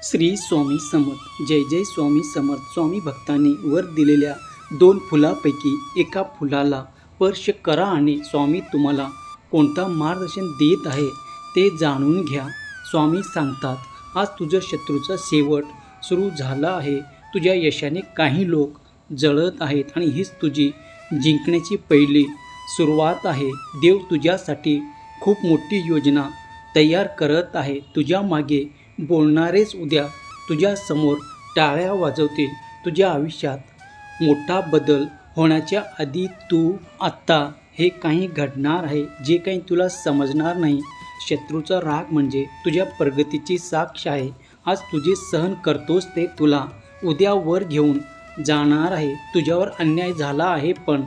श्री स्वामी समर्थ. जय जय स्वामी समर्थ. स्वामी भक्तांनी वर दिलेल्या 2 फुलापैकी एका फुलाला स्पर्श करा आणि स्वामी तुम्हाला कोणता मार्गदर्शन देत आहे ते जाणून घ्या. स्वामी सांगतात, आज तुझं शत्रूचा शेवट सुरू झाला आहे. तुझ्या यशाने काही लोक जळत आहेत आणि हीच तुझी जिंकण्याची पहिली सुरुवात आहे. देव तुझ्यासाठी खूप मोठी योजना तयार करत आहे. तुझ्या मागे बोलणारेच उद्या तुझ्या समोर टाळ्या वाजवतील. तुझ्या आयुष्यात मोठा बदल होण्याच्या आधी तू आत्ता हे काही घडणार आहे जे काही तुला समजणार नाही. शत्रूचा राग म्हणजे तुझ्या प्रगतीची साक्ष आहे. आज तुझे सहन करतोस ते तुला उद्या वर घेऊन जाणार आहे. तुझ्यावर अन्याय झाला आहे पण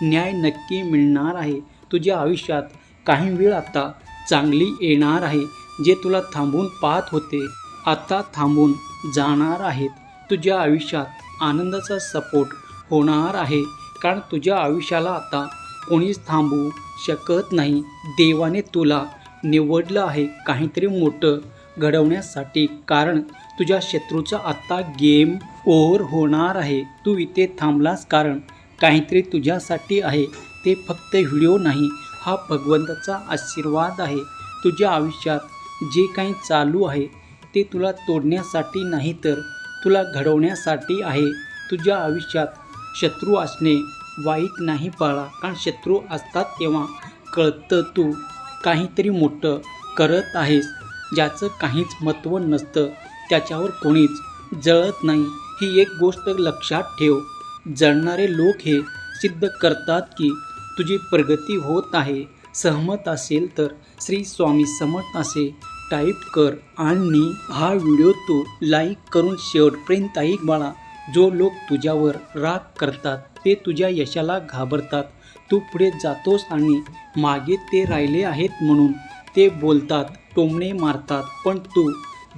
न्याय नक्की मिळणार आहे. तुझ्या आयुष्यात काही वेळ आता चांगली येणार आहे. जे तुला थांबून पाहत होते आता थांबून जाणार आहेत. तुझ्या आयुष्यात आनंदाचा सपोर्ट होणार आहे, कारण तुझ्या आयुष्याला आता कोणीच थांबवू शकत नाही. देवाने तुला निवडलं आहे काहीतरी मोठं घडवण्यासाठी, कारण तुझ्या शत्रूचा आता गेम ओव्हर होणार आहे. तू इथे थांबलास कारण काहीतरी तुझ्यासाठी आहे. ते फक्त व्हिडिओ नाही, हा भगवंताचा आशीर्वाद आहे. तुझ्या आयुष्यात जे काही चालू आहे ते तुला तोडण्यासाठी नाही तर तुला घडवण्यासाठी आहे. तुझ्या आयुष्यात शत्रू असणे वाईट नाही बाळा, कारण शत्रू असतात तेव्हा कळतं तू काहीतरी मोठं करत आहेस. ज्याचं काहीच महत्त्व नसतं त्याच्यावर कोणीच जळत नाही. ही एक गोष्ट लक्षात ठेव. जळणारे लोक हे सिद्ध करतात की तुझी प्रगती होत आहे. सहमत असेल तर श्री स्वामी समर्थ असे टाईप कर आणि हा व्हिडिओ तू लाईक करून शेवटपर्यंत ऐक बाळा. जो लोक तुझ्यावर राग करतात ते तुझ्या यशाला घाबरतात. तू पुढे जातोस आणि मागे ते राहिले आहेत म्हणून ते बोलतात, टोमणे मारतात, पण तू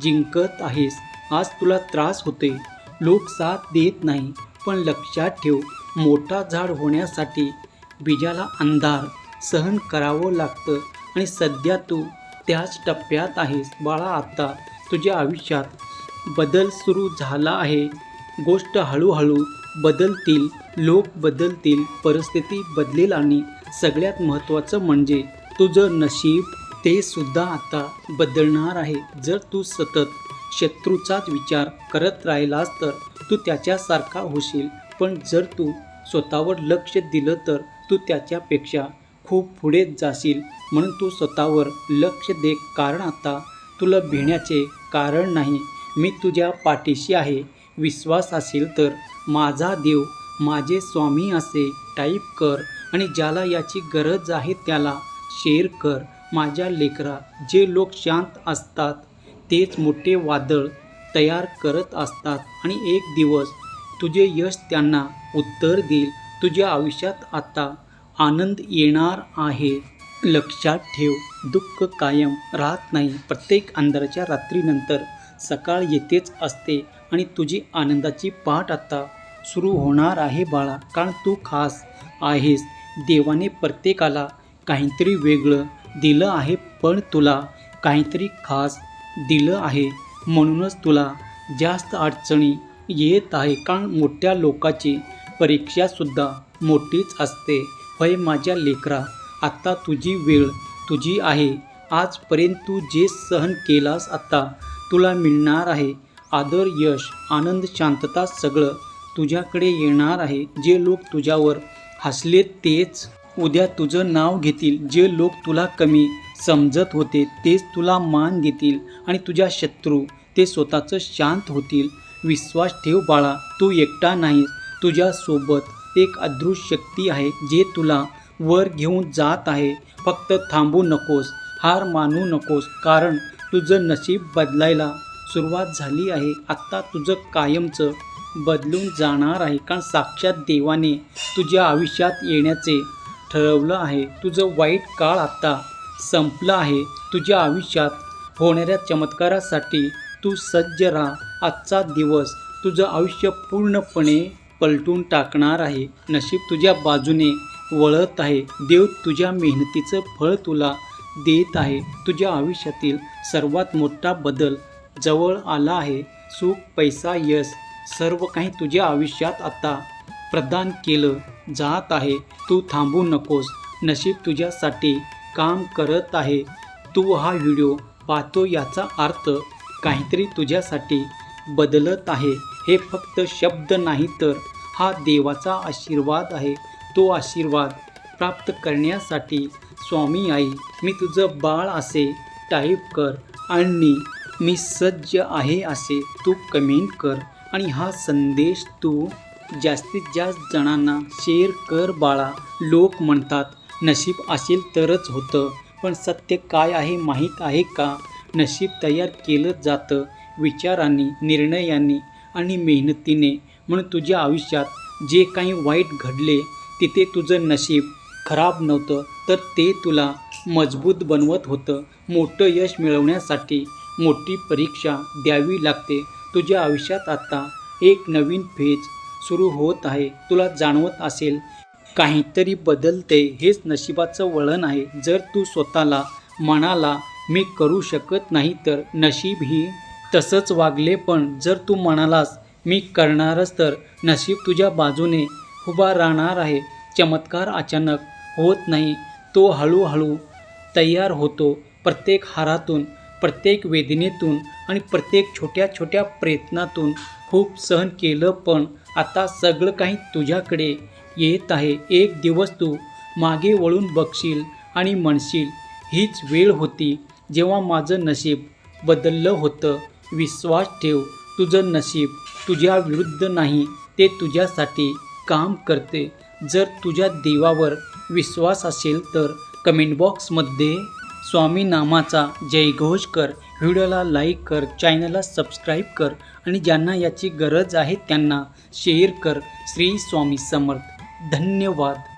जिंकत आहेस. आज तुला त्रास होते, लोक साथ देत नाही, पण लक्षात ठेव, मोठा झाड होण्यासाठी बीजाला अंधार सहन करावं लागतं आणि सध्या तू त्याच टप्प्यात आहेस बाळा. आता तुझ्या आयुष्यात बदल सुरू झाला आहे. गोष्ट हळूहळू बदलतील, लोक बदलतील, परिस्थिती बदलेल आणि सगळ्यात महत्त्वाचं म्हणजे तुझं नशीब ते सुद्धा आता बदलणार आहे. जर तू सतत शत्रूचाच विचार करत राहिलास तर तू त्याच्यासारखा होशील, पण जर तू स्वतःवर लक्ष दिलं तर तू त्याच्यापेक्षा खूप पुढे जाशील. म्हणून तू स्वतःवर लक्ष दे, कारण आता तुला भिण्याचे कारण नाही. मी तुझ्या पाठीशी आहे. विश्वास असेल तर माझा देव माझे स्वामी असे टाईप कर आणि ज्याला याची गरज आहे त्याला शेअर कर. माझ्या लेकरा, जे लोक शांत असतात तेच मोठे वादळ तयार करत असतात आणि एक दिवस तुझे यश त्यांना उत्तर देईल. तुझ्या आयुष्यात आता आनंद येणार आहे. लक्षात ठेव, दुःख कायम राहत नाही. प्रत्येक अंधाराच्या रात्रीनंतर सकाळ येतेच असते आणि तुझी आनंदाची पाठ आता सुरू होणार आहे बाळा, कारण तू खास आहेस. देवाने प्रत्येकाला काहीतरी वेगळं दिलं आहे, पण तुला काहीतरी खास दिलं आहे. म्हणूनच तुला जास्त अडचणी येत आहे, कारण मोठ्या लोकांची परीक्षासुद्धा मोठीच असते. होय माझ्या लेकरा, आता तुझी वेळ तुझी आहे. आजपर्यंत तू जे सहन केलास आता तुला मिळणार आहे. आदर, यश, आनंद, शांतता सगळं तुझ्याकडे येणार आहे. जे लोक तुझ्यावर हसले तेच उद्या तुझं नाव घेतील. जे लोक तुला कमी समजत होते तेच तुला मान देतील आणि तुझ्या शत्रू ते स्वतःचं शांत होतील. विश्वास ठेव बाळा, तू एकटा नाहीस. तुझ्यासोबत एक अदृश्य शक्ती आहे जे तुला वर घेऊन जात आहे. फक्त थांबू नकोस, हार मानू नकोस, कारण तुझं नशीब बदलायला सुरुवात झाली आहे. आत्ता तुझं कायमचं बदलून जाणार आहे, कारण साक्षात देवाने तुझ्या आयुष्यात येण्याचे ठरवलं आहे. तुझं वाईट काळ आता संपलं आहे. तुझ्या आयुष्यात होणाऱ्या चमत्कारासाठी तू सज्ज राहा. आजचा दिवस तुझं आयुष्य पूर्णपणे पलटून टाकणार आहे. नशीब तुझ्या बाजूने वळत आहे. देव तुझ्या मेहनतीचं फळ तुला देत आहे. तुझ्या आयुष्यातील सर्वात मोठा बदल जवळ आला आहे. सुख, पैसा, यश सर्व काही तुझ्या आयुष्यात आता प्रदान केलं जात आहे. तू थांबू नकोस. नशीब तुझ्यासाठी काम करत आहे. तू हा व्हिडिओ पाहतो याचा अर्थ काहीतरी तुझ्यासाठी बदलत आहे. हे फक्त शब्द नाही तर हा देवाचा आशीर्वाद आहे. तो आशीर्वाद प्राप्त करण्यासाठी स्वामी आई मी तुझं बाळ असे टाईप कर आणि मी सज्ज आहे असे तू कमेंट कर आणि हा संदेश तू जास्तीत जास्त जणांना शेअर कर बाळा. लोक म्हणतात नशीब असेल तरच होतं, पण सत्य काय आहे माहीत आहे का? नशीब तयार केलं जातं विचारांनी, निर्णयांनी आणि मेहनतीने. म्हणून तुझ्या आयुष्यात जे काही वाईट घडले तिथे तुझं नशीब खराब नव्हतं, तर ते तुला मजबूत बनवत होतं. मोठं यश मिळवण्यासाठी मोठी परीक्षा द्यावी लागते. तुझ्या आयुष्यात आता एक नवीन फेज सुरू होत आहे. तुला जाणवत असेल काहीतरी बदलते. हेच नशिबाचं वळण आहे. जर तू स्वतःला म्हणाला मी करू शकत नाही तर नशीबही तसंच वागले. पण जर तू म्हणालास मी करणारच तर नशीब तुझ्या बाजूने उभा राहणार आहे. चमत्कार अचानक होत नाही, तो हळूहळू तयार होतो. प्रत्येक हारातून, प्रत्येक वेदनेतून आणि प्रत्येक छोट्या छोट्या प्रयत्नातून. खूप सहन केलं पण आता सगळं काही तुझ्याकडे येत आहे. एक दिवस तू मागे वळून बघशील आणि म्हणशील हीच वेळ होती जेव्हा माझं नशीब बदललं होतं. विश्वास ठेव, तुझं नशीब तुझ्या विरुद्ध नाही, ते तुझ्यासाठी काम करते. जर तुझ्या देवावर विश्वास असेल तर कमेंट बॉक्समध्ये स्वामी नामाचा जयघोष कर. व्हिडिओला लाईक कर, चॅनलला सबस्क्राईब कर आणि ज्यांना याची गरज आहे त्यांना शेअर कर. श्री स्वामी समर्थ. धन्यवाद.